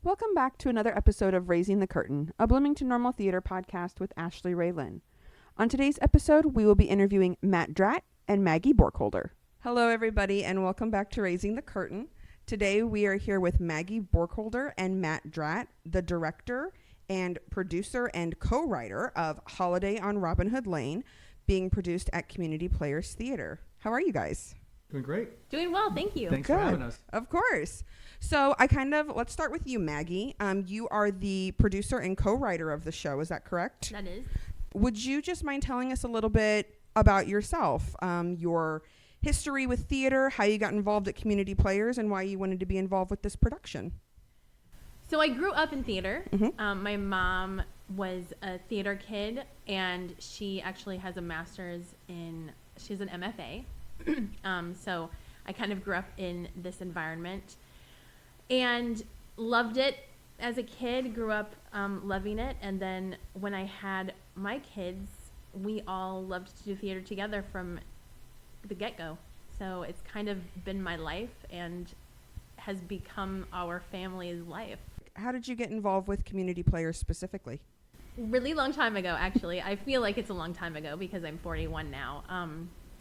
Welcome back to another episode of Raising the Curtain, a Bloomington Normal Theater podcast with Ashley Ray Lynn. On today's episode, we will be interviewing Matt Drat and Maggie Borkholder. Hello, everybody, and welcome back to Raising the Curtain. Today, we are here with Maggie Borkholder and Matt Drat, the director and producer and co-writer of Holiday on Robinhood Lane, being produced at Community Players Theater. How are you guys? Doing great. Doing well, thank you. Thanks for having us. Of course. So let's start with you, Maggie. You are the producer and co-writer of the show. Is that correct? That is. Would you just mind telling us a little bit about yourself, your history with theater, how you got involved at Community Players, and why you wanted to be involved with this production? So I grew up in theater. Mm-hmm. My mom was a theater kid, and she actually has a master's she's an MFA. So I kind of grew up in this environment and loved it as a kid, grew up loving it. And then when I had my kids, we all loved to do theater together from the get-go. So it's kind of been my life and has become our family's life. How did you get involved with Community Players specifically? Really long time ago, actually. I feel like it's a long time ago because I'm 41 now.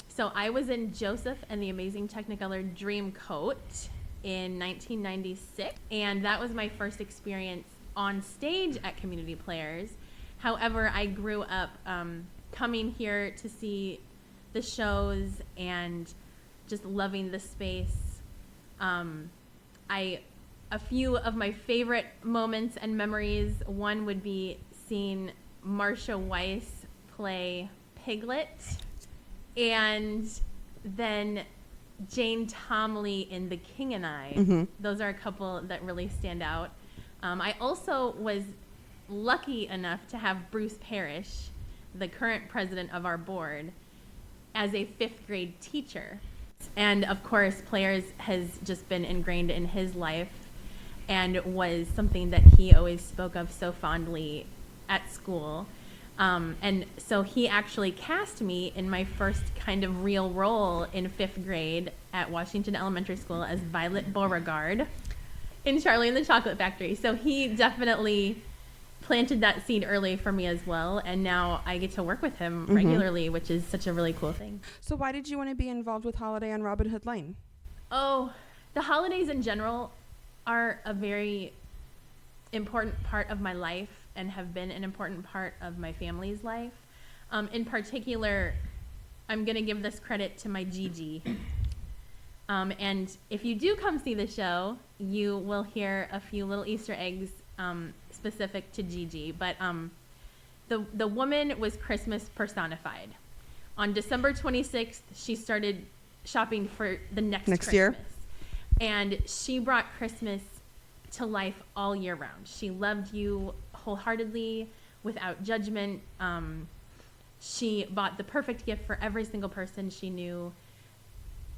So I was in Joseph and the Amazing Technicolor Dreamcoat in 1996, and that was my first experience on stage at Community Players. However, I grew up coming here to see the shows and just loving the space. A few of my favorite moments and memories, one would be seeing Marsha Weiss play Piglet, and then Jane Tomley in The King and I. Mm-hmm. Those are a couple that really stand out. I also was lucky enough to have Bruce Parrish, the current president of our board, as a fifth grade teacher. And of course, Players has just been ingrained in his life and was something that he always spoke of so fondly at school. And so he actually cast me in my first kind of real role in fifth grade at Washington Elementary School as Violet Beauregard in Charlie and the Chocolate Factory. So he definitely planted that seed early for me as well. And now I get to work with him regularly, which is such a really cool thing. So why did you want to be involved with Holiday on Robinhood Lane? Oh, the holidays in general are a very important part of my life and have been an important part of my family's life. In particular, I'm going to give this credit to my Gigi. And if you do come see the show, you will hear a few little Easter eggs specific to Gigi. But the woman was Christmas personified. On December 26th, she started shopping for the next Christmas. Year. And she brought Christmas to life all year round. She loved you wholeheartedly, without judgment. She bought the perfect gift for every single person she knew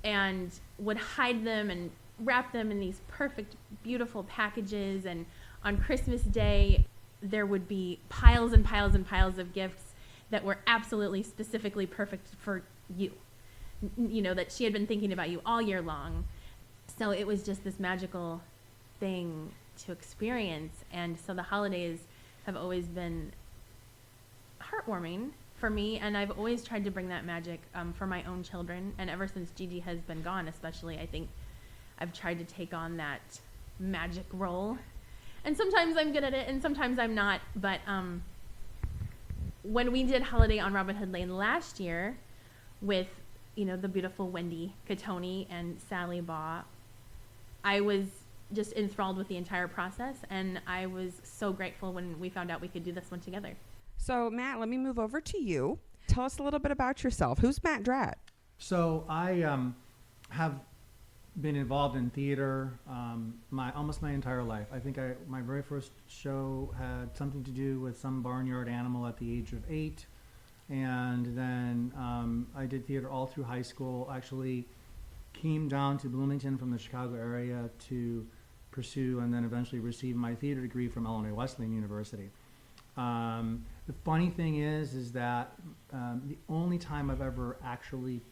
and would hide them and wrap them in these perfect, beautiful packages. And on Christmas Day, there would be piles and piles and piles of gifts that were absolutely specifically perfect for you. You know, that she had been thinking about you all year long. So it was just this magical thing to experience. And so the holidays have always been heartwarming for me, and I've always tried to bring that magic for my own children. And ever since Gigi has been gone, especially, I think I've tried to take on that magic role. And sometimes I'm good at it and sometimes I'm not. But when we did Holiday on Robinhood Lane last year with, the beautiful Wendy Catoni and Sally Baugh, I was just enthralled with the entire process, and I was so grateful when we found out we could do this one together. So, Matt, let me move over to you. Tell us a little bit about yourself. Who's Matt Drat? So I have been involved in theater almost my entire life. I think my very first show had something to do with some barnyard animal at the age of 8. And then I did theater all through high school. Actually came down to Bloomington from the Chicago area to pursue and then eventually receive my theater degree from Illinois Wesleyan University. The funny thing is that the only time I've ever actually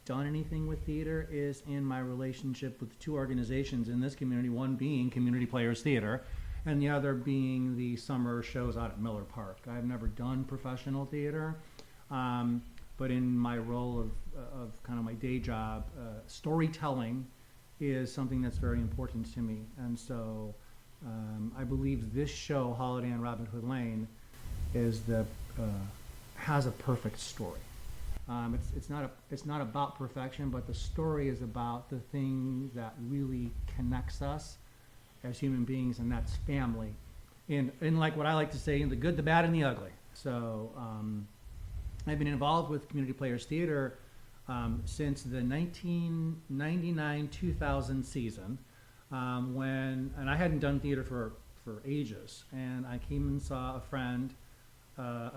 done anything with theater is in my relationship with two organizations in this community, one being Community Players Theater, and the other being the summer shows out at Miller Park. I've never done professional theater, but in my role of kind of my day job, storytelling is something that's very important to me. And so I believe this show, Holiday on Robinhood Lane, is has a perfect story. It's not about perfection, but the story is about the thing that really connects us as human beings, and that's family. In like what I like to say, in the good, the bad, and the ugly. So I've been involved with Community Players Theater since the 1999-2000 season, and I hadn't done theater for ages, and I came and saw a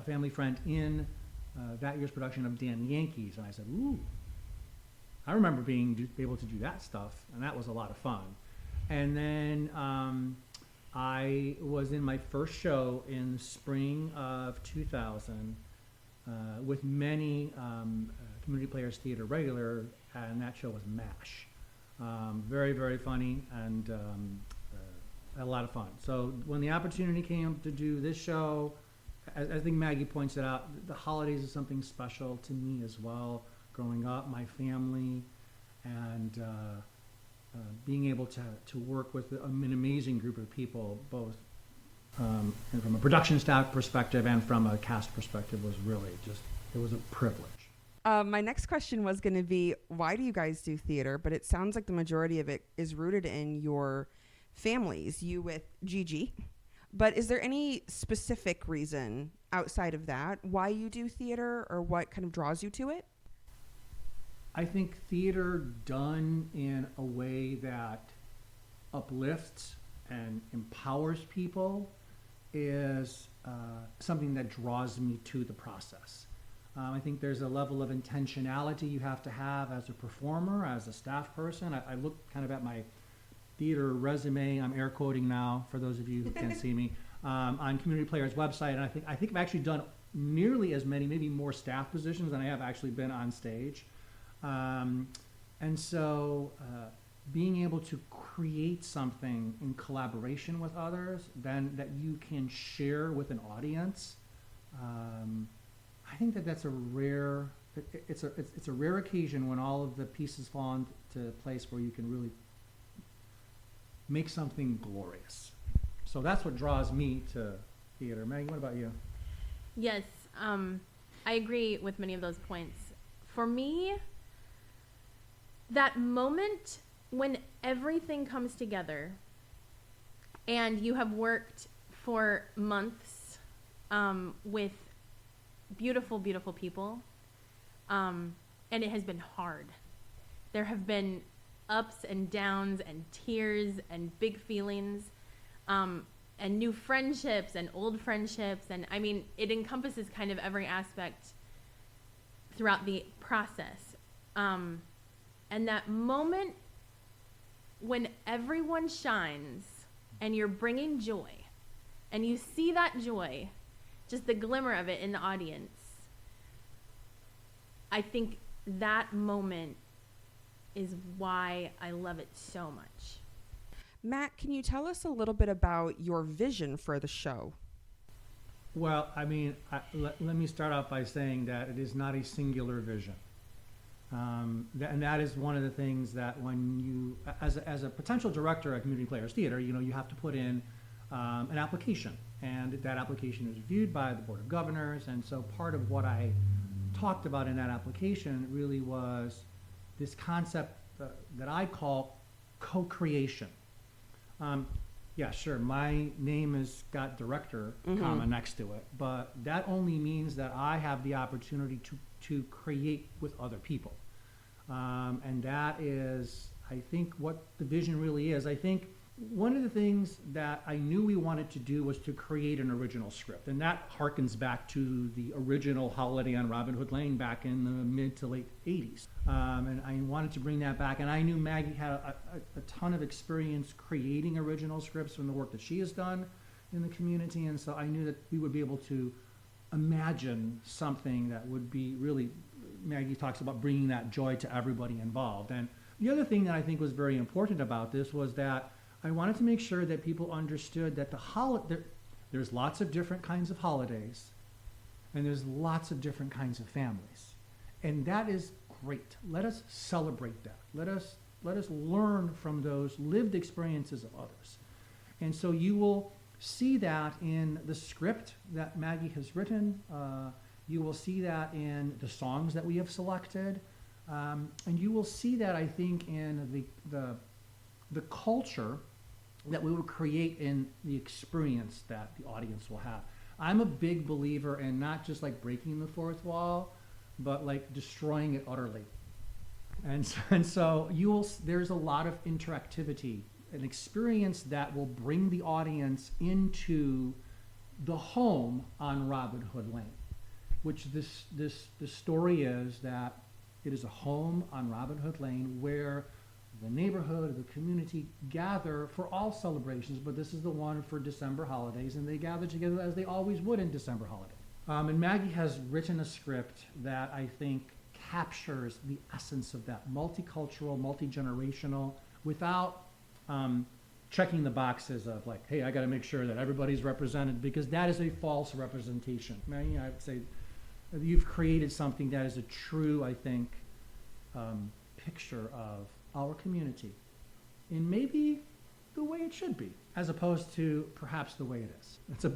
family friend in that year's production of Dan Yankees, and I said, ooh, I remember being able to do that stuff, and that was a lot of fun. And then I was in my first show in the spring of 2000 with many Community Players Theater regular, and that show was MASH. Very, very funny, and had a lot of fun. So when the opportunity came to do this show, I think Maggie points it out, the holidays is something special to me as well. Growing up, my family, and being able to work with an amazing group of people, both and from a production staff perspective and from a cast perspective, was really it was a privilege. My next question was going to be, why do you guys do theater? But it sounds like the majority of it is rooted in your families, you with Gigi. But is there any specific reason outside of that why you do theater, or what kind of draws you to it? I think theater done in a way that uplifts and empowers people is something that draws me to the process. I think there's a level of intentionality you have to have as a performer, as a staff person. I look kind of at my theater resume, I'm air quoting now for those of you who can't see me, on Community Players website, and I think I've actually done nearly as many, maybe more staff positions than I have actually been on stage. And so being able to create something in collaboration with others then that you can share with an audience, I think that's a rare, it's a rare occasion when all of the pieces fall into place where you can really make something glorious. So that's what draws me to theater. Maggie, what about you? Yes, I agree with many of those points. For me, that moment when everything comes together and you have worked for months with beautiful, beautiful people, and it has been hard. There have been ups and downs and tears and big feelings, and new friendships and old friendships. And I mean, it encompasses kind of every aspect throughout the process. And that moment when everyone shines and you're bringing joy, and you see that joy, just the glimmer of it in the audience, I think that moment is why I love it so much. Matt, can you tell us a little bit about your vision for the show? Well, I mean, let me start out by saying that it is not a singular vision. And that is one of the things that when you, as a potential director at Community Players Theater, you have to put in an application. And that application is reviewed by the Board of Governors. And so part of what I talked about in that application really was this concept that I call co-creation. Yeah, sure, my name has got director, comma, next to it, but that only means that I have the opportunity to create with other people. And that is, I think, what the vision really is. I think one of the things that I knew we wanted to do was to create an original script, and that harkens back to the original Holiday on Robinhood Lane back in the mid to late 80s. And I wanted to bring that back, and I knew Maggie had a ton of experience creating original scripts from the work that she has done in the community, and so I knew that we would be able to imagine something that would be really, Maggie talks about bringing that joy to everybody involved. And the other thing that I think was very important about this was that I wanted to make sure that people understood that there's lots of different kinds of holidays, and there's lots of different kinds of families. And that is great. Let us celebrate that. Let us learn from those lived experiences of others. And so you will see that in the script that Maggie has written. You will see that in the songs that we have selected. And you will see that, I think, in the culture that we will create in the experience that the audience will have. I'm a big believer in not just like breaking the fourth wall, but like destroying it utterly. And so there's a lot of interactivity, an experience that will bring the audience into the home on Robinhood Lane, which the story is that it is a home on Robinhood Lane where the neighborhood, the community gather for all celebrations, but this is the one for December holidays, and they gather together as they always would in December holidays. And Maggie has written a script that I think captures the essence of that, multicultural, multi-generational, without checking the boxes of like, hey, I got to make sure that everybody's represented, because that is a false representation. Maggie, I would say you've created something that is a true, I think, picture of our community in maybe the way it should be, as opposed to perhaps the way it is. It's a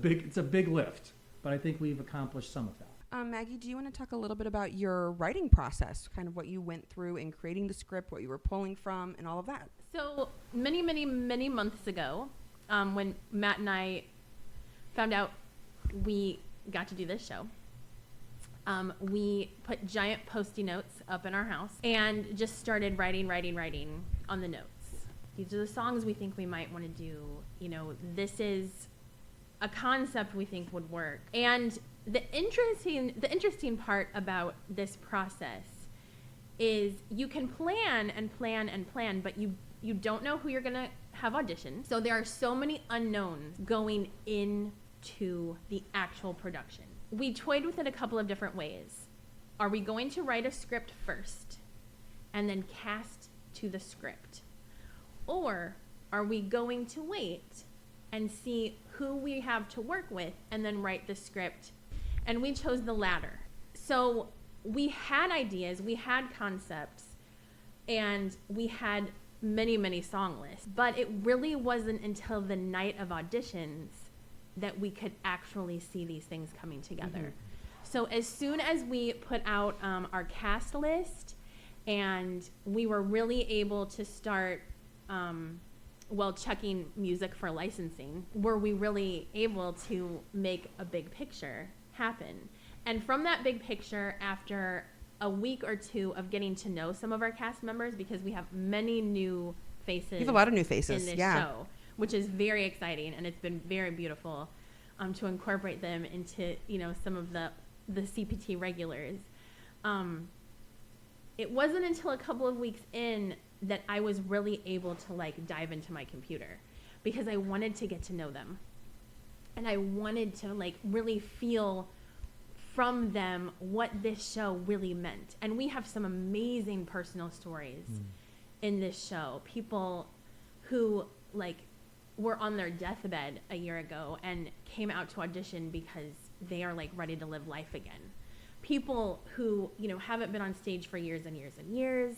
big lift, but I think we've accomplished some of that. Maggie, do you want to talk a little bit about your writing process, kind of what you went through in creating the script, what you were pulling from, and all of that? So many months ago, when Matt and I found out we got to do this show, we put giant Post-it notes up in our house and just started writing on the notes. These are the songs we think we might want to do. This is a concept we think would work. And the interesting part about this process is you can plan, but you don't know who you're going to have audition. So there are so many unknowns going into the actual production. We toyed with it a couple of different ways. Are we going to write a script first and then cast to the script? Or are we going to wait and see who we have to work with and then write the script? And we chose the latter. So we had ideas, we had concepts, and we had many song lists. But it really wasn't until the night of auditions that we could actually see these things coming together. Mm-hmm. So as soon as we put out our cast list, and we were really able to start checking music for licensing, were we really able to make a big picture happen. And from that big picture, after a week or two of getting to know some of our cast members, because we have many new faces. You have a lot of new faces in this show, which is very exciting, and it's been very beautiful to incorporate them into some of the CPT regulars. It wasn't until a couple of weeks in that I was really able to dive into my computer, because I wanted to get to know them, and I wanted to really feel from them what this show really meant. And we have some amazing personal stories in this show. People who were on their deathbed a year ago and came out to audition because they are ready to live life again. People who, haven't been on stage for years and years and years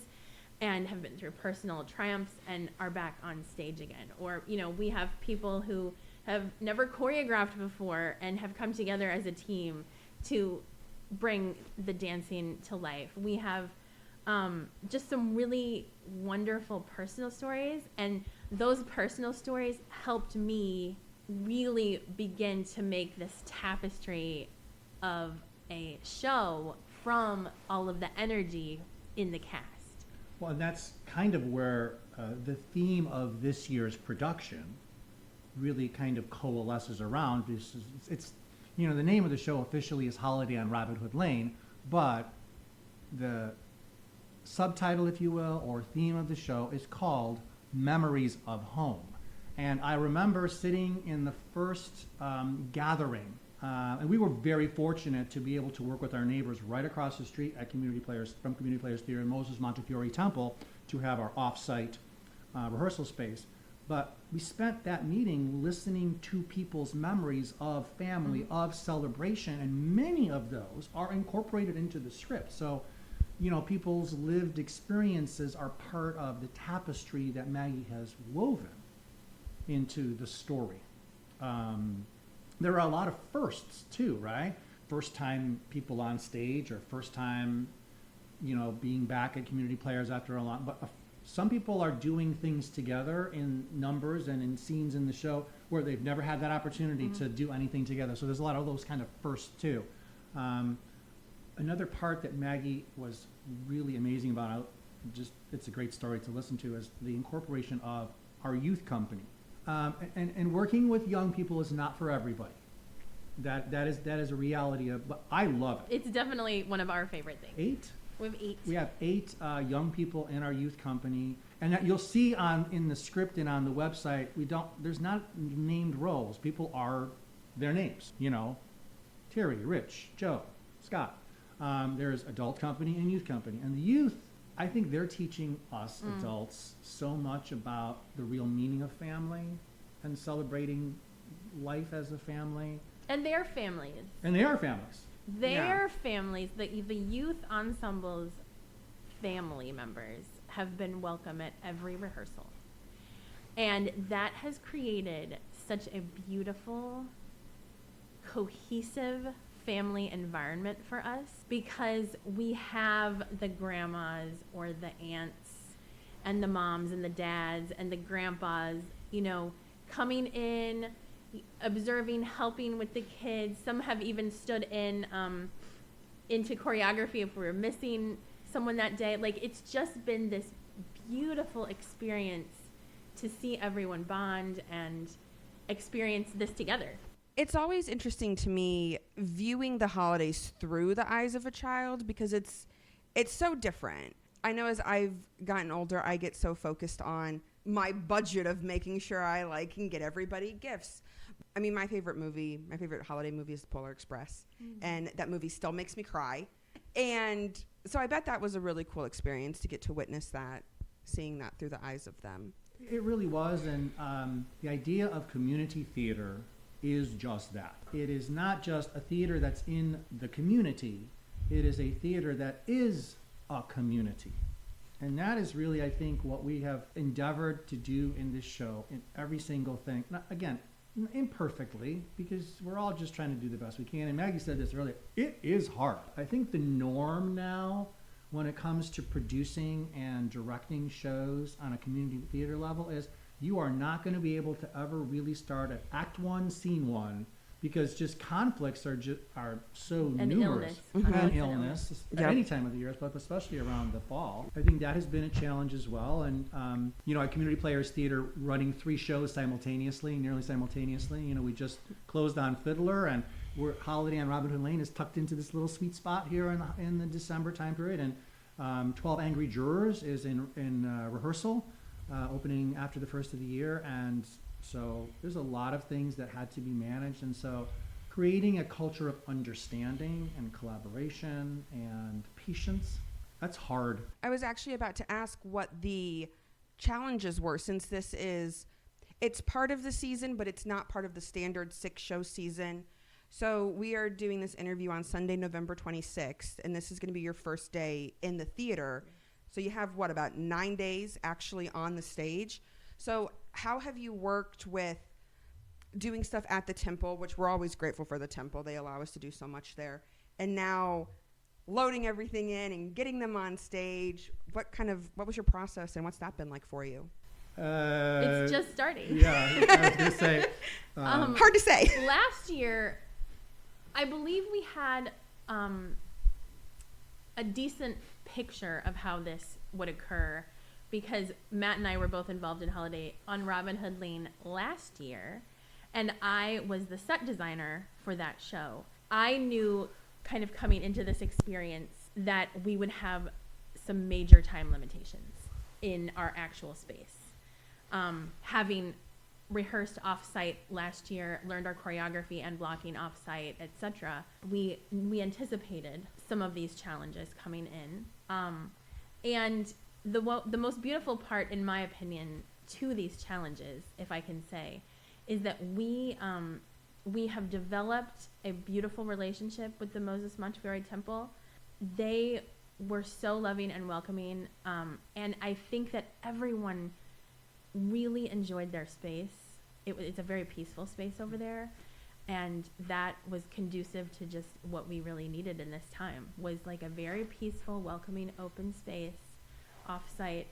and have been through personal triumphs and are back on stage again. Or, we have people who have never choreographed before and have come together as a team to bring the dancing to life. We have just some really wonderful personal stories, and those personal stories helped me really begin to make this tapestry of a show from all of the energy in the cast. Well, and that's kind of where the theme of this year's production really kind of coalesces around. It's the name of the show officially is Holiday on Robinhood Lane, but the subtitle, if you will, or theme of the show is called Memories of Home. And I remember sitting in the first gathering, and we were very fortunate to be able to work with our neighbors right across the street at Community Players Theater in Moses Montefiore Temple to have our off-site rehearsal space. But we spent that meeting listening to people's memories of family, of celebration, and many of those are incorporated into the script. So, people's lived experiences are part of the tapestry that Maggie has woven into the story. There are a lot of firsts too, right? First time people on stage, or first time, being back at Community Players after a long, but some people are doing things together in numbers and in scenes in the show where they've never had that opportunity to do anything together. So there's a lot of those kind of firsts too. Another part that Maggie was really amazing about, it's a great story to listen to, is the incorporation of our youth company. And working with young people is not for everybody. That is a reality but I love it. It's definitely one of our favorite things. 8? We have 8. We have 8 young people in our youth company, and that you'll see in the script and on the website. There's not named roles. People are their names. Terry, Rich, Joe, Scott. There's adult company and youth company, and the youth, I think they're teaching us adults so much about the real meaning of family and celebrating life as a family. And their families. And they are families. Their families, the youth ensemble's family members have been welcome at every rehearsal. And that has created such a beautiful, cohesive family environment for us, because we have the grandmas or the aunts and the moms and the dads and the grandpas, coming in, observing, helping with the kids. Some have even stood into choreography if we were missing someone that day. Like, it's just been this beautiful experience to see everyone bond and experience this together. It's always interesting to me viewing the holidays through the eyes of a child, because it's so different. I know as I've gotten older, I get so focused on my budget of making sure I can get everybody gifts. I mean, my favorite holiday movie is Polar Express, and that movie still makes me cry. And so I bet that was a really cool experience to get to witness that, seeing that through the eyes of them. It really was, and the idea of community theater is just that. It is not just a theater that's in the community. It is a theater that is a community. And that is really, I think, what we have endeavored to do in this show, in every single thing. Now, again, imperfectly, because we're all just trying to do the best we can. And Maggie said this earlier, it is hard. I think the norm now, when it comes to producing and directing shows on a community theater level, is you are not going to be able to ever really start at Act 1, Scene 1, because just conflicts are so and numerous. And illness at any time of the year, but especially around the fall. I think that has been a challenge as well. And, at Community Players Theater, running 3 shows nearly simultaneously. We just closed on Fiddler, and Holiday on Robinhood Lane is tucked into this little sweet spot here in the December time period. And 12 Angry Jurors is in rehearsal, opening after the first of the year. And so there's a lot of things that had to be managed. And so creating a culture of understanding and collaboration and patience, that's hard. I was actually about to ask what the challenges were, since it's part of the season, but it's not part of the standard 6-show season. So we are doing this interview on Sunday, November 26th, and this is going to be your first day in the theater. So you have, about 9 days actually on the stage. So how have you worked with doing stuff at the Temple, which we're always grateful for the Temple. They allow us to do so much there. And now loading everything in and getting them on stage. What was your process, and what's that been like for you? It's just starting. Yeah, I was going to say. Hard to say. Last year, I believe we had a decent picture of how this would occur, because Matt and I were both involved in Holiday on Robinhood Lane last year, and I was the set designer for that show. I knew, kind of coming into this experience, that we would have some major time limitations in our actual space. Having rehearsed off-site last year, learned our choreography and blocking off-site, etc., we anticipated some of these challenges coming in. And the most beautiful part, in my opinion, to these challenges, if I can say, is that we have developed a beautiful relationship with the Moses Montefiore Temple. They were so loving and welcoming, and I think that everyone really enjoyed their space. It's a very peaceful space over there, and that was conducive to just what we really needed in this time, was like a very peaceful, welcoming, open space off-site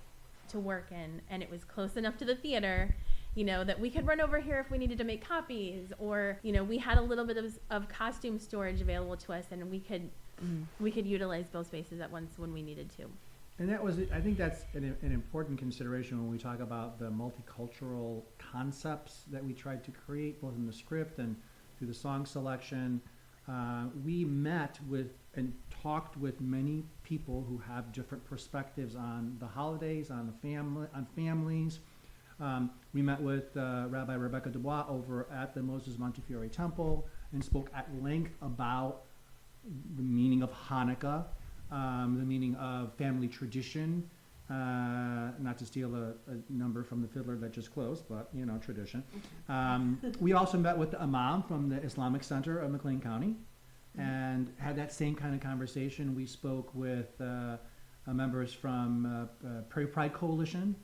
to work in, and it was close enough to the theater, you know, that we could run over here if we needed to make copies, or, you know, we had a little bit of costume storage available to us, and we could utilize both spaces at once when we needed to. And that was, I think that's an important consideration when we talk about the multicultural concepts that we tried to create, both in the script and through the song selection. We met with and talked with many people who have different perspectives on the holidays, on families. We met with Rabbi Rebecca Dubois over at the Moses Montefiore Temple and spoke at length about the meaning of Hanukkah, the meaning of family tradition, not to steal a number from the fiddler that just closed, but, you know, tradition. We also met with the imam from the Islamic Center of McLean County and had that same kind of conversation. We spoke with members from Prairie Pride Coalition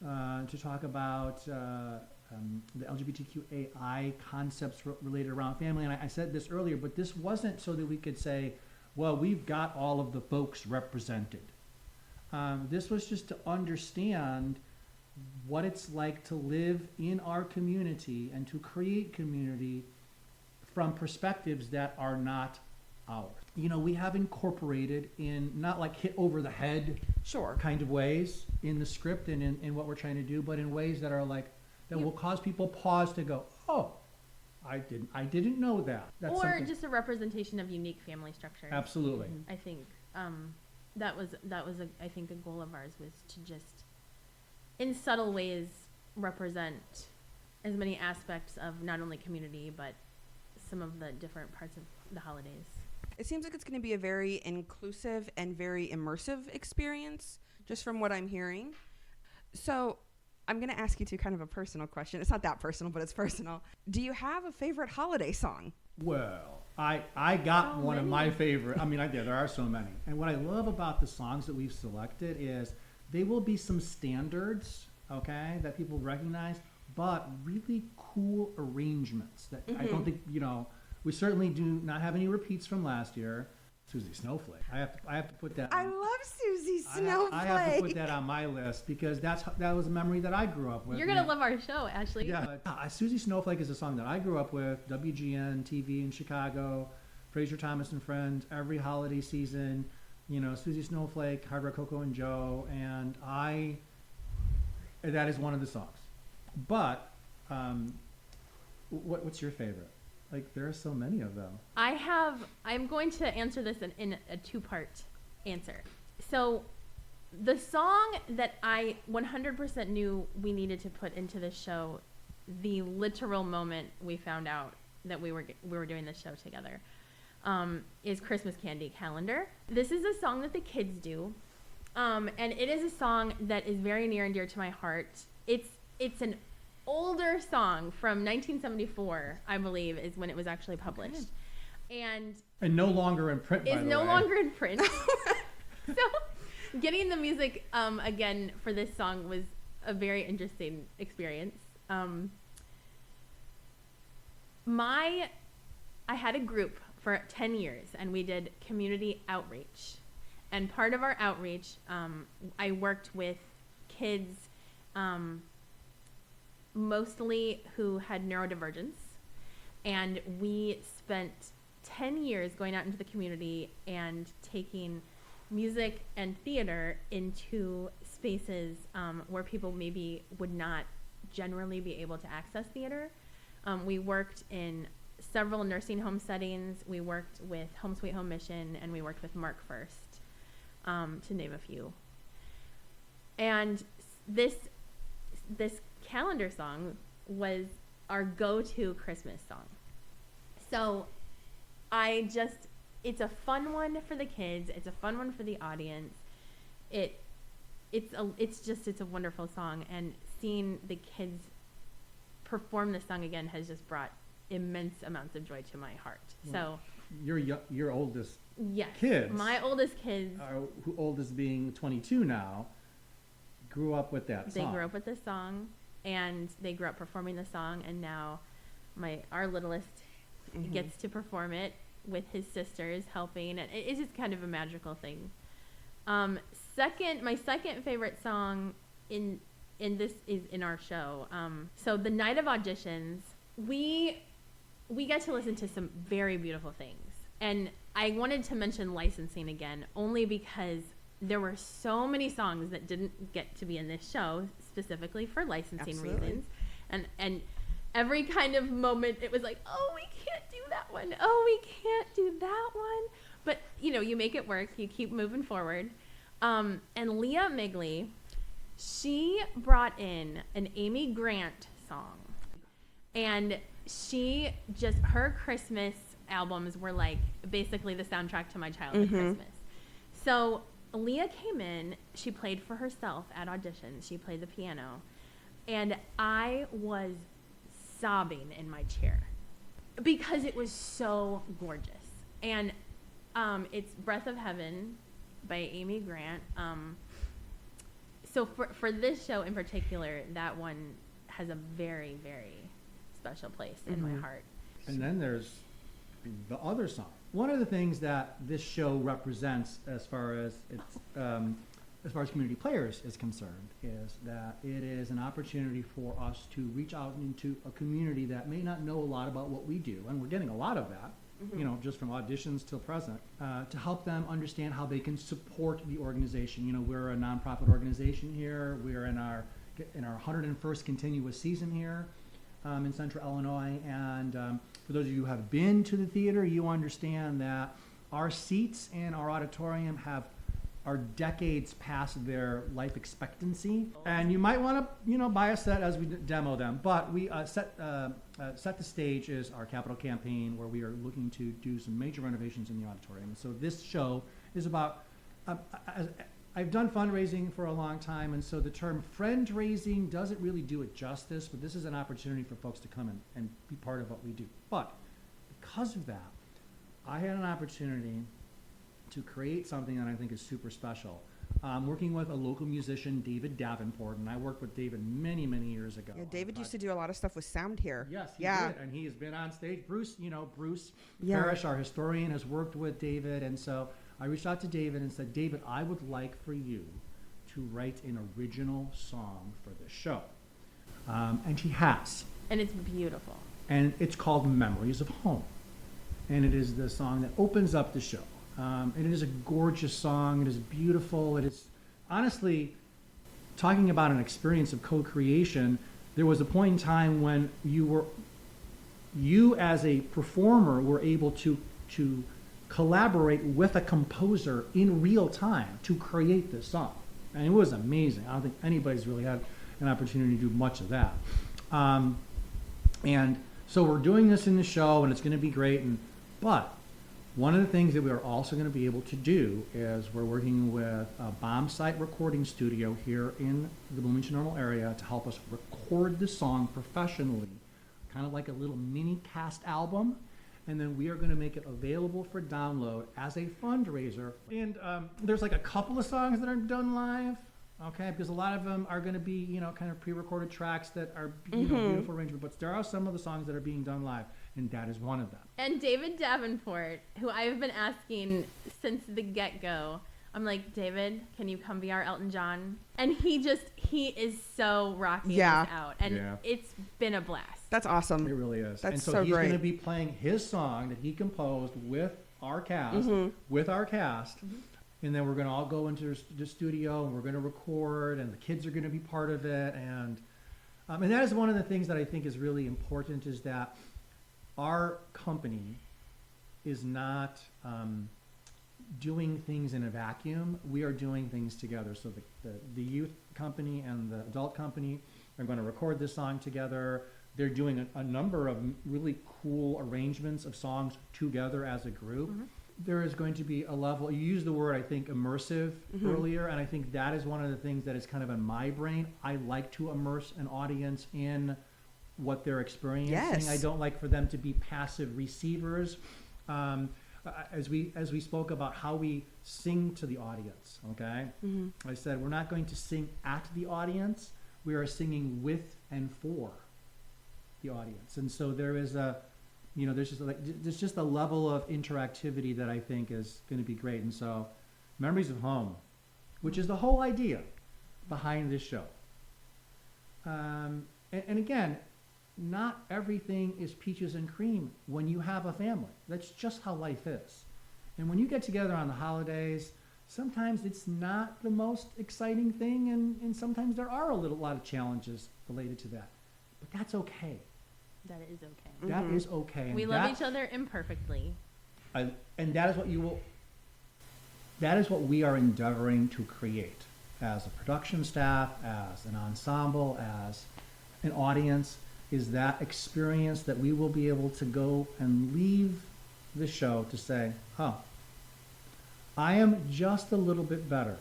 to talk about the LGBTQAI concepts related around family. And I said this earlier, but this wasn't so that we could say, well, we've got all of the folks represented. This was just to understand what it's like to live in our community and to create community from perspectives that are not ours. You know, we have incorporated in not like hit over the head kind of ways in the script and in what we're trying to do, but in ways that are like, that will cause people pause to go, oh, I didn't know that. That's or something. Just a representation of unique family structures. Absolutely. I think that was I think a goal of ours, was to just in subtle ways represent as many aspects of not only community but some of the different parts of the holidays. It seems like it's going to be a very inclusive and very immersive experience, just from what I'm hearing. So I'm going to ask you two kind of a personal question. It's not that personal, but it's personal. Do you have a favorite holiday song? Well, I got one of my favorite. I mean, there are so many. And what I love about the songs that we've selected is they will be some standards, okay, that people recognize, but really cool arrangements that I don't think, you know, we certainly do not have any repeats from last year. Susie Snowflake. I have to put that. I love Susie Snowflake. I have to put that on my list because that was a memory that I grew up with. You're gonna love our show, Ashley. Yeah, Susie Snowflake is a song that I grew up with. WGN TV in Chicago, Fraser Thomas and Friends, every holiday season. You know, Susie Snowflake, Hard Rock Coco and Joe, and that is one of the songs. But what's your favorite? Like, there are so many of them. I'm going to answer this in a two-part answer. So the song that I 100% knew we needed to put into the show, the literal moment we found out that we were doing this show together, is Christmas Candy Calendar. This is a song that the kids do, and it is a song that is very near and dear to my heart. It's an older song from 1974, I believe, is when it was actually published, and no longer in print. Is no longer in print. So, getting the music again for this song was a very interesting experience. I had a group for 10 years, and we did community outreach. And part of our outreach, I worked with kids. Mostly who had neurodivergence, and we spent 10 years going out into the community and taking music and theater into spaces where people maybe would not generally be able to access theater. We worked in several nursing home settings. We worked with Home Sweet Home Mission, and we worked with Mark First, to name a few. And this calendar song was our go-to Christmas song. So it's a fun one for the kids. It's a fun one for the audience. It's a wonderful song. And seeing the kids perform the song again has just brought immense amounts of joy to my heart. Well, So your oldest yes, kids, my oldest kids, who oldest being 22 now, grew up with that song. They grew up with this song, and they grew up performing the song, and now our littlest gets to perform it with his sisters helping, and it's just kind of a magical thing. My second favorite song in this is in our show. So the night of auditions, we get to listen to some very beautiful things, and I wanted to mention licensing again only because there were so many songs that didn't get to be in this show specifically for licensing reasons, and every kind of moment it was like, oh, we can't do that one, oh, we can't do that one, but you make it work, you keep moving forward. And Leah Migley, she brought in an Amy Grant song, and her Christmas albums were like basically the soundtrack to my childhood Christmas. So Leah came in, she played for herself at audition, she played the piano, and I was sobbing in my chair because it was so gorgeous. And it's Breath of Heaven by Amy Grant. So for this show in particular, that one has a very, very special place in my heart. And then there's the other song. One of the things that this show represents as far as community players is concerned is that it is an opportunity for us to reach out into a community that may not know a lot about what we do, and we're getting a lot of that, just from auditions till present, to help them understand how they can support the organization. We're a nonprofit organization here. We're in our 101st continuous season here in Central Illinois, and for those of you who have been to the theater, you understand that our seats in our auditorium are decades past their life expectancy, and you might want to buy a set as we demo them. But we set the stage is our capital campaign, where we are looking to do some major renovations in the auditorium. And so this show is about. I've done fundraising for a long time, and so the term friend-raising doesn't really do it justice, but this is an opportunity for folks to come in and be part of what we do. But because of that, I had an opportunity to create something that I think is super special. Working with a local musician, David Davenport, and I worked with David many, many years ago. Yeah, David used to do a lot of stuff with sound here. Yes, he did, and he has been on stage. Bruce Parrish, our historian, has worked with David, and so I reached out to David and said, David, I would like for you to write an original song for this show. And he has. And it's beautiful. And it's called Memories of Home. And it is the song that opens up the show. And it is a gorgeous song. It is beautiful. It is, honestly, talking about an experience of co-creation, there was a point in time when you as a performer were able to collaborate with a composer in real time to create this song. And it was amazing. I don't think anybody's really had an opportunity to do much of that. And so we're doing this in the show, and it's going to be great. But one of the things that we are also going to be able to do is we're working with a bomb site recording studio here in the Bloomington-Normal area to help us record the song professionally, kind of like a little mini cast album. And then we are going to make it available for download as a fundraiser. And there's like a couple of songs that are done live, okay? Because a lot of them are going to be, kind of pre-recorded tracks that are, beautiful arrangement. But there are some of the songs that are being done live, and that is one of them. And David Davenport, who I've been asking since the get-go, I'm like, David, can you come be our Elton John? And he is so rocking this out. And it's been a blast. That's awesome. It really is. That's and so so he's great. going to be playing his song that he composed with our cast, and then we're going to all go into the studio and we're going to record, and the kids are going to be part of it. And that is one of the things that I think is really important, is that our company is not doing things in a vacuum. We are doing things together. So the youth company and the adult company are going to record this song together. They're doing a number of really cool arrangements of songs together as a group. there is going to be a level, you used the word, I think, immersive earlier, and I think that is one of the things that is kind of in my brain. I like to immerse an audience in what they're experiencing. Yes. I don't like for them to be passive receivers. As we spoke about how we sing to the audience, okay? I said we're not going to sing at the audience. We are singing with and for the audience. And so there is there's just a level of interactivity that I think is going to be great. And so Memories of Home, which is the whole idea behind this show. And again, not everything is peaches and cream when you have a family. That's just how life is. And when you get together on the holidays, sometimes it's not the most exciting thing, and sometimes there are a lot of challenges related to that. But that's okay. That is okay. That is okay. And We love each other imperfectly. and that is what we are endeavoring to create as a production staff, as an ensemble, as an audience, is that experience that we will be able to go and leave the show to say, oh, I am just a little bit better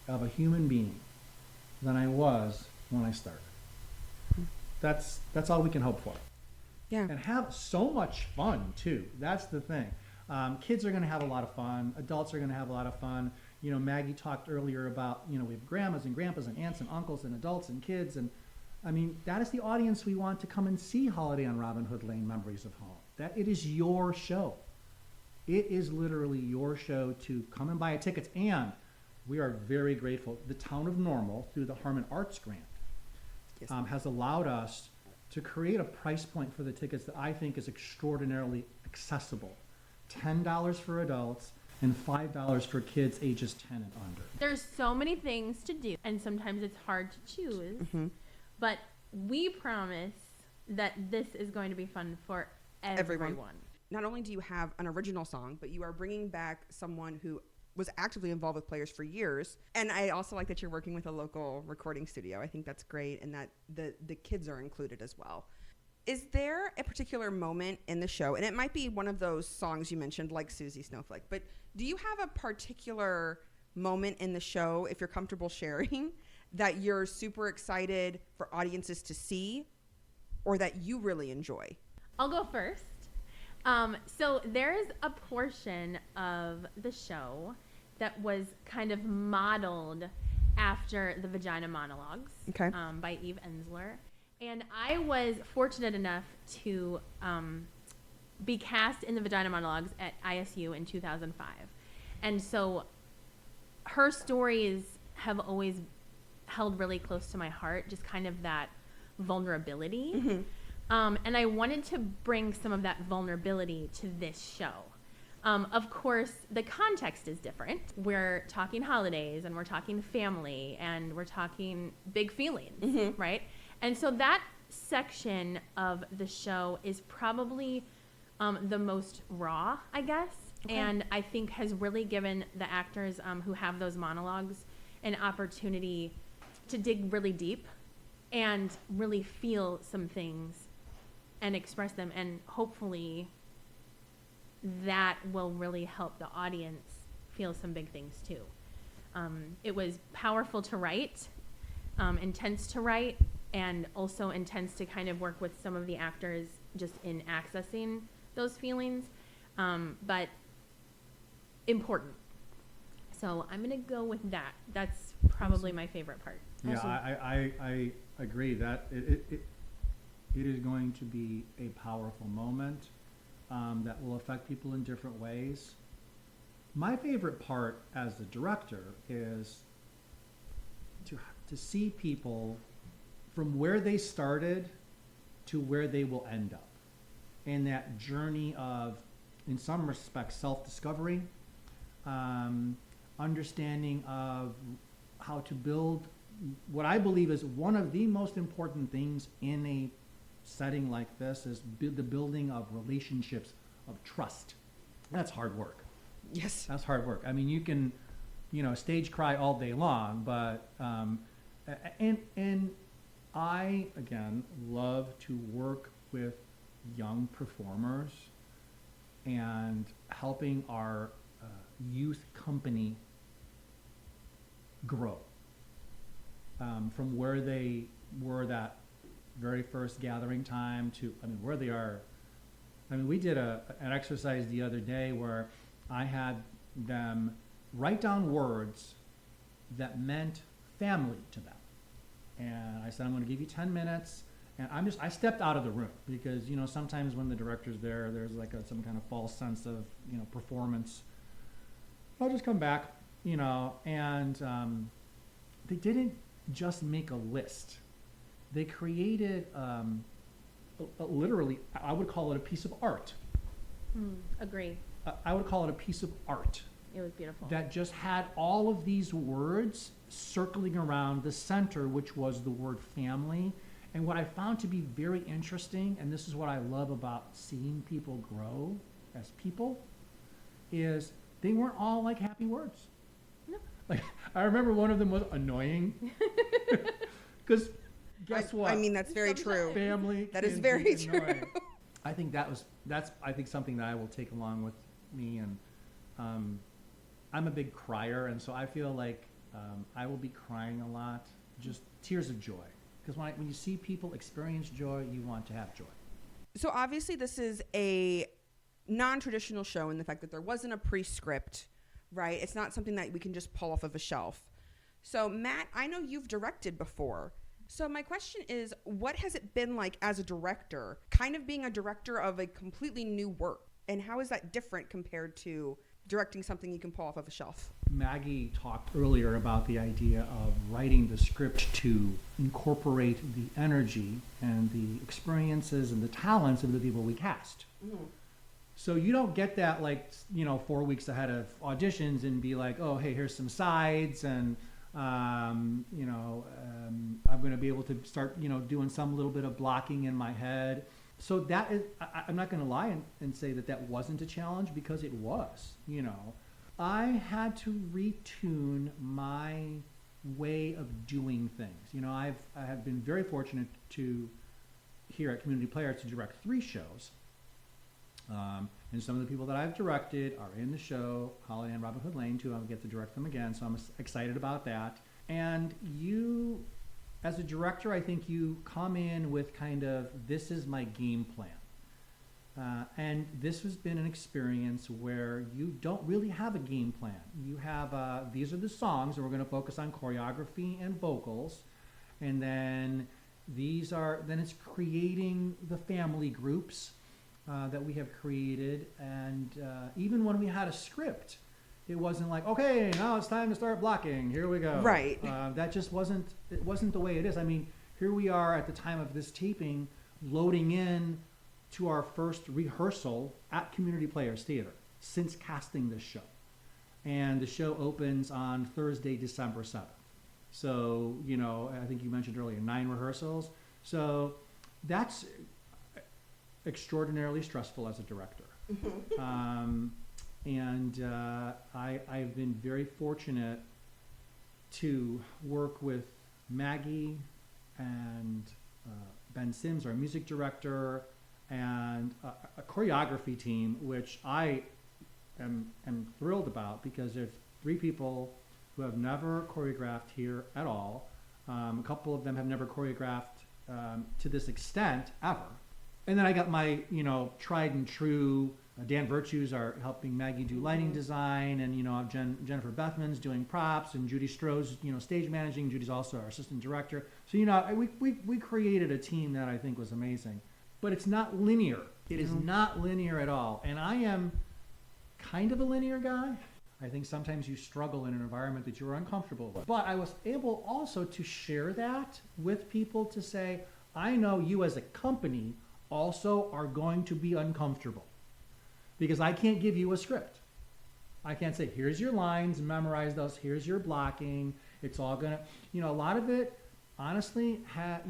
of a human being than I was when I started. That's all we can hope for. Yeah. And have so much fun too. That's the thing. Kids are going to have a lot of fun. Adults are going to have a lot of fun. You know, Maggie talked earlier about, we have grandmas and grandpas and aunts and uncles and adults and kids. And I mean, that is the audience we want to come and see Holiday on Robinhood Lane, Memories of Home. That it is your show. It is literally your show to come and buy a ticket. And we are very grateful. The town of Normal, through the Harmon Arts Grant, has allowed us to create a price point for the tickets that I think is extraordinarily accessible. $10 for adults and $5 for kids ages 10 and under. There's so many things to do, and sometimes it's hard to choose. But we promise that this is going to be fun for everyone. Not only do you have an original song, but you are bringing back someone who was actively involved with Players for years. And I also like that you're working with a local recording studio. I think that's great, and that the kids are included as well. Is there a particular moment in the show, and it might be one of those songs you mentioned, like Susie Snowflake, but do you have a particular moment in the show, if you're comfortable sharing, that you're super excited for audiences to see or that you really enjoy? I'll go first. So there's a portion of the show that was kind of modeled after the Vagina Monologues by Eve Ensler. And I was fortunate enough to be cast in the Vagina Monologues at ISU in 2005. And so her stories have always held really close to my heart, just kind of that vulnerability. And I wanted to bring some of that vulnerability to this show. Of course, the context is different. We're talking holidays, and we're talking family, and we're talking big feelings, right? And so that section of the show is probably the most raw, I guess, and I think has really given the actors who have those monologues an opportunity to dig really deep and really feel some things and express them, and hopefully that will really help the audience feel some big things too. It was powerful to write, intense to write, and also intense to kind of work with some of the actors just in accessing those feelings, but important. So I'm going to go with that. That's probably my favorite part. Yeah, I agree that it is going to be a powerful moment that will affect people in different ways. My favorite part as the director is to see people from where they started to where they will end up. And that journey of, in some respects, self-discovery, understanding of how to build what I believe is one of the most important things in a setting like this is the building of relationships of trust. That's hard work. Yes. That's hard work. I mean, you can, stage cry all day long, but, and I, again, love to work with young performers and helping our youth company grow from where they were that very first gathering time to, where they are. We did an exercise the other day where I had them write down words that meant family to them. And I said, I'm going to give you 10 minutes. And I stepped out of the room because, sometimes when the director's there, there's like some kind of false sense of, performance. I'll just come back, and they didn't just make a list. They created, literally, I would call it a piece of art. Agree. I would call it a piece of art. It was beautiful. That just had all of these words circling around the center, which was the word family. And what I found to be very interesting, and this is what I love about seeing people grow as people, is they weren't all like happy words. No. Like, I remember one of them was annoying. Because guess what? That's very true. Family. That is can very be true. annoying. I think that's something that I will take along with me. And I'm a big crier, and so I feel like I will be crying a lot, just tears of joy. Because when you see people experience joy, you want to have joy. So obviously this is a non-traditional show in the fact that there wasn't a pre-script, right? It's not something that we can just pull off of a shelf. So Matt, I know you've directed before. So my question is, what has it been like as a director, kind of being a director of a completely new work? And how is that different compared to directing something you can pull off of a shelf? Maggie talked earlier about the idea of writing the script to incorporate the energy and the experiences and the talents of the people we cast. Mm-hmm. So you don't get that 4 weeks ahead of auditions and be like, oh, hey, here's some sides and I'm going to be able to start, doing some little bit of blocking in my head. So that is, I'm not going to lie and say that wasn't a challenge, because it was, I had to retune my way of doing things. I have been very fortunate to, here at Community Playwright, to direct 3 shows. And some of the people that I've directed are in the show, Holly and Robinhood Lane, too. I'll get to direct them again, so I'm excited about that. And you, as a director, I think you come in with kind of, this is my game plan. And this has been an experience where you don't really have a game plan. You have, these are the songs, and we're going to focus on choreography and vocals. And then then it's creating the family groups that we have created. And even when we had a script, it wasn't like, okay, now it's time to start blocking. Here we go. Right. That just wasn't the way it is. Here we are at the time of this taping, loading in to our first rehearsal at Community Players Theater since casting this show. And the show opens on Thursday, December 7th. So, I think you mentioned earlier, 9 rehearsals. So that's extraordinarily stressful as a director. I've been very fortunate to work with Maggie and Ben Sims, our music director, and a choreography team, which I am thrilled about, because there's 3 people who have never choreographed here at all. A couple of them have never choreographed to this extent ever. And then I got my, tried and true, Dan Virtues are helping Maggie do lighting design, and, Jennifer Bethman's doing props, and Judy Stroh's, stage managing. Judy's also our assistant director. So, we created a team that I think was amazing. But it's not linear. It is not linear at all. And I am kind of a linear guy. I think sometimes you struggle in an environment that you're uncomfortable with. But I was able also to share that with people, to say, I know you as a company also are going to be uncomfortable, because I can't give you a script. I can't say, here's your lines, memorize those, here's your blocking. It's all going to, a lot of it, honestly, had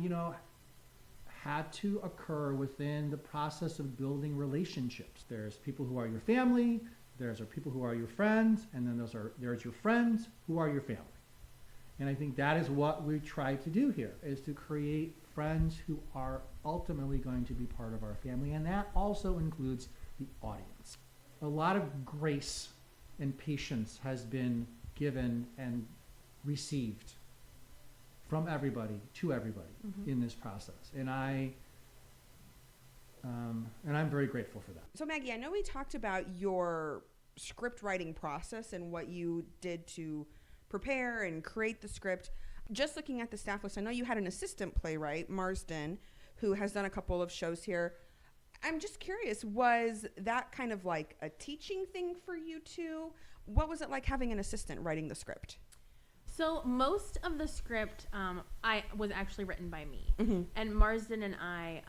to occur within the process of building relationships. There's people who are your family, there's people who are your friends, and then there's your friends who are your family. And I think that is what we try to do here, is to create friends who are ultimately going to be part of our family. And that also includes the audience. A lot of grace and patience has been given and received from everybody to everybody in this process. And I'm very grateful for that. So Maggie, I know we talked about your script writing process and what you did to prepare and create the script. Just looking at the staff list, I know you had an assistant playwright, Marsden, who has done a couple of shows here. I'm just curious, was that kind of like a teaching thing for you two? What was it like having an assistant writing the script? So most of the script was actually written by me. And Marsden and I,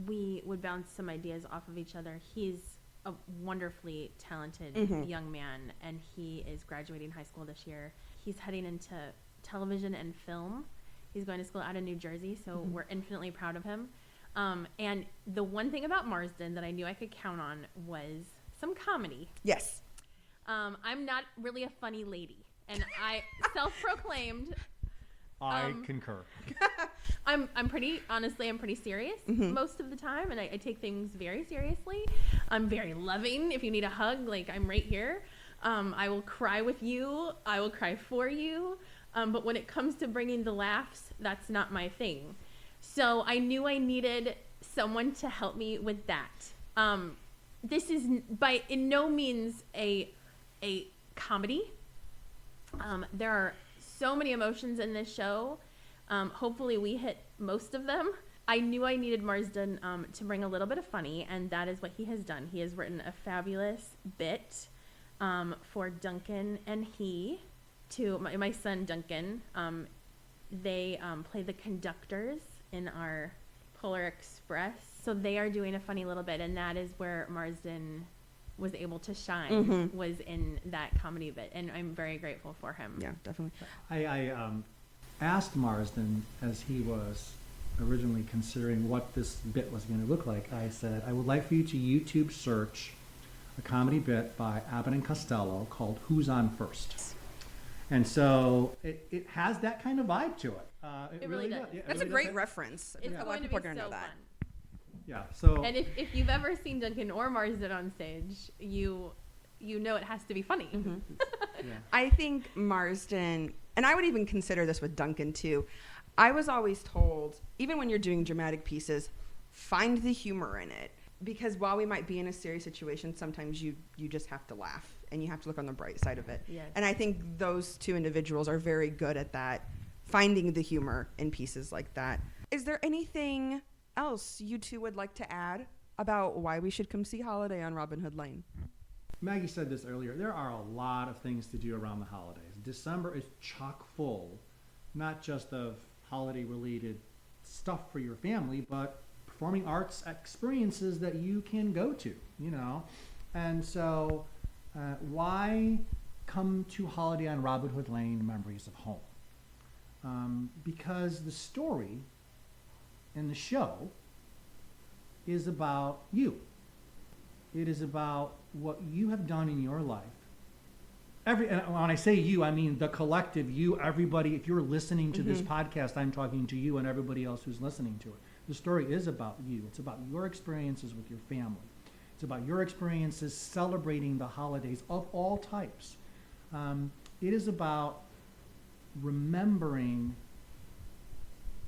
we would bounce some ideas off of each other. He's a wonderfully talented young man, and he is graduating high school this year. He's heading into television and film. He's going to school out of New Jersey, so we're infinitely proud of him. And the one thing about Marsden that I knew I could count on was some comedy. Yes. I'm not really a funny lady, and I self-proclaimed. I concur. I'm pretty serious most of the time, and I take things very seriously. I'm very loving. If you need a hug, like, I'm right here. I will cry with you. I will cry for you. But when it comes to bringing the laughs, that's not my thing. So I knew I needed someone to help me with that. This is in no means a comedy. There are so many emotions in this show. Hopefully we hit most of them. I knew I needed Marsden to bring a little bit of funny, and that is what he has done. He has written a fabulous bit for Duncan and to my son Duncan. They play the conductors in our Polar Express. So they are doing a funny little bit, and that is where Marsden was able to shine, was in that comedy bit, and I'm very grateful for him. Yeah, definitely. I asked Marsden, as he was originally considering what this bit was going to look like, I said, I would like for you to YouTube search a comedy bit by Abbott and Costello called Who's On First? And so it has that kind of vibe to it. It really does. Yeah, That's a great reference. It's A lot going of to people be are going to so know that. fun. Yeah. So. And if you've ever seen Duncan or Marsden on stage, you know it has to be funny. Yeah. I think Marsden, and I would even consider this with Duncan too. I was always told, even when you're doing dramatic pieces, find the humor in it. Because while we might be in a serious situation, sometimes you just have to laugh and you have to look on the bright side of it. Yes. And I think those two individuals are very good at that, finding the humor in pieces like that. Is there anything else you two would like to add about why we should come see Holiday on Robinhood Lane? Maggie said this earlier. There are a lot of things to do around the holidays. December is chock full, not just of holiday-related stuff for your family, but performing arts experiences that you can go to, And so why come to Holiday on Robinhood Lane, Memories of Home? Because the story in the show is about you. It is about what you have done in your life. And when I say you, I mean the collective you, everybody. If you're listening to this podcast, I'm talking to you and everybody else who's listening to it. The story is about you. It's about your experiences with your family. It's about your experiences celebrating the holidays of all types. It is about remembering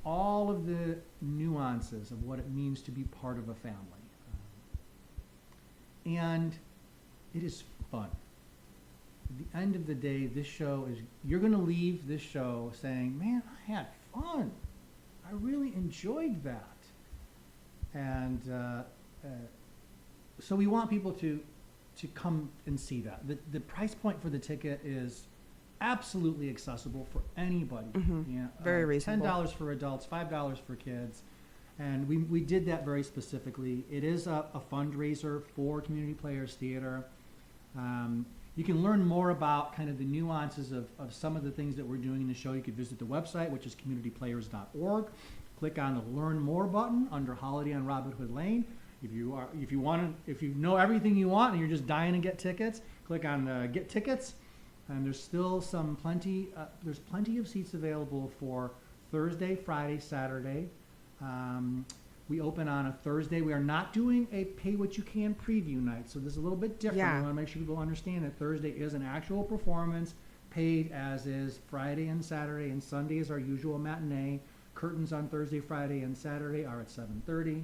all of the nuances of what it means to be part of a family. And it is fun. At the end of the day, this show is, you're going to leave this show saying, man, I had fun. I really enjoyed that. And so we want people to come and see that. The price point for the ticket is absolutely accessible for anybody. Very reasonable. $10 for adults, $5 for kids. And we did that very specifically. It is a fundraiser for Community Players Theater. You can learn more about kind of the nuances of some of the things that we're doing in the show. You could visit the website, which is communityplayers.org. Click on the Learn More button under Holiday on Robinhood Lane. If you know everything you want and you're just dying to get tickets, click on Get Tickets. And there's still plenty of seats available for Thursday, Friday, Saturday. We open on a Thursday. We are not doing a pay-what-you-can preview night, so this is a little bit different. Yeah. I want to make sure people understand that Thursday is an actual performance, paid as is Friday and Saturday, and Sunday is our usual matinee. Curtains on Thursday, Friday, and Saturday are at 7:30.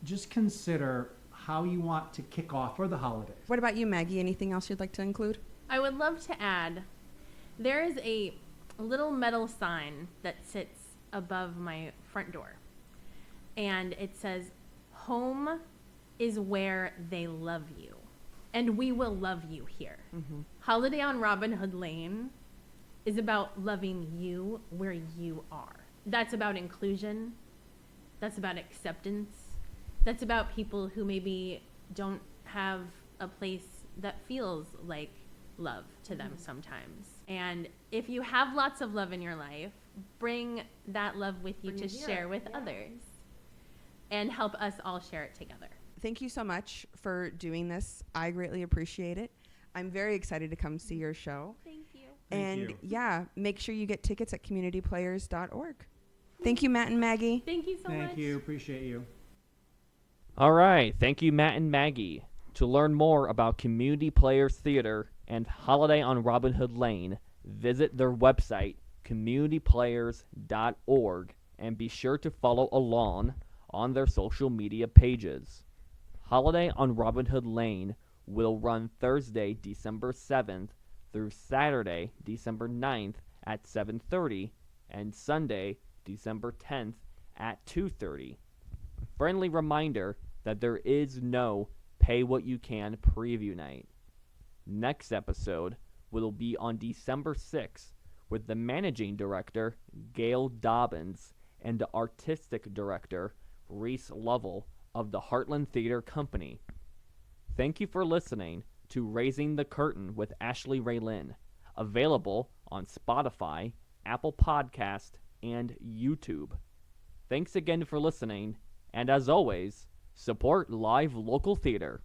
Just consider how you want to kick off for the holidays. What about you, Maggie? Anything else you'd like to include? I would love to add, there is a little metal sign that sits above my front door. And it says, home is where they love you. And we will love you here. Mm-hmm. Holiday on Robinhood Lane is about loving you where you are. That's about inclusion. That's about acceptance. That's about people who maybe don't have a place that feels like love to them sometimes. And if you have lots of love in your life, bring that love with you to share with others and help us all share it together. Thank you so much for doing this. I greatly appreciate it. I'm very excited to come see your show. Thank you. Thank And you. yeah, make sure you get tickets at communityplayers.org. Thank you, Matt and Maggie. Thank you so much. Thank you. Appreciate you. All right, thank you, Matt and Maggie. To learn more about Community Players Theater and Holiday on Robinhood Lane, visit their website, communityplayers.org, and be sure to follow along on their social media pages. Holiday on Robinhood Lane will run Thursday, December 7th through Saturday, December 9th at 7:30, and Sunday, December 10th at 2:30. Friendly reminder that there is no Pay What You Can preview night. Next episode will be on December 6th with the managing director, Gail Dobbins, and the artistic director, Reese Lovell, of the Heartland Theater Company. Thank you for listening to Raising the Curtain with Ashley Raylin, available on Spotify, Apple Podcast, and YouTube. Thanks again for listening, and as always, support live local theater.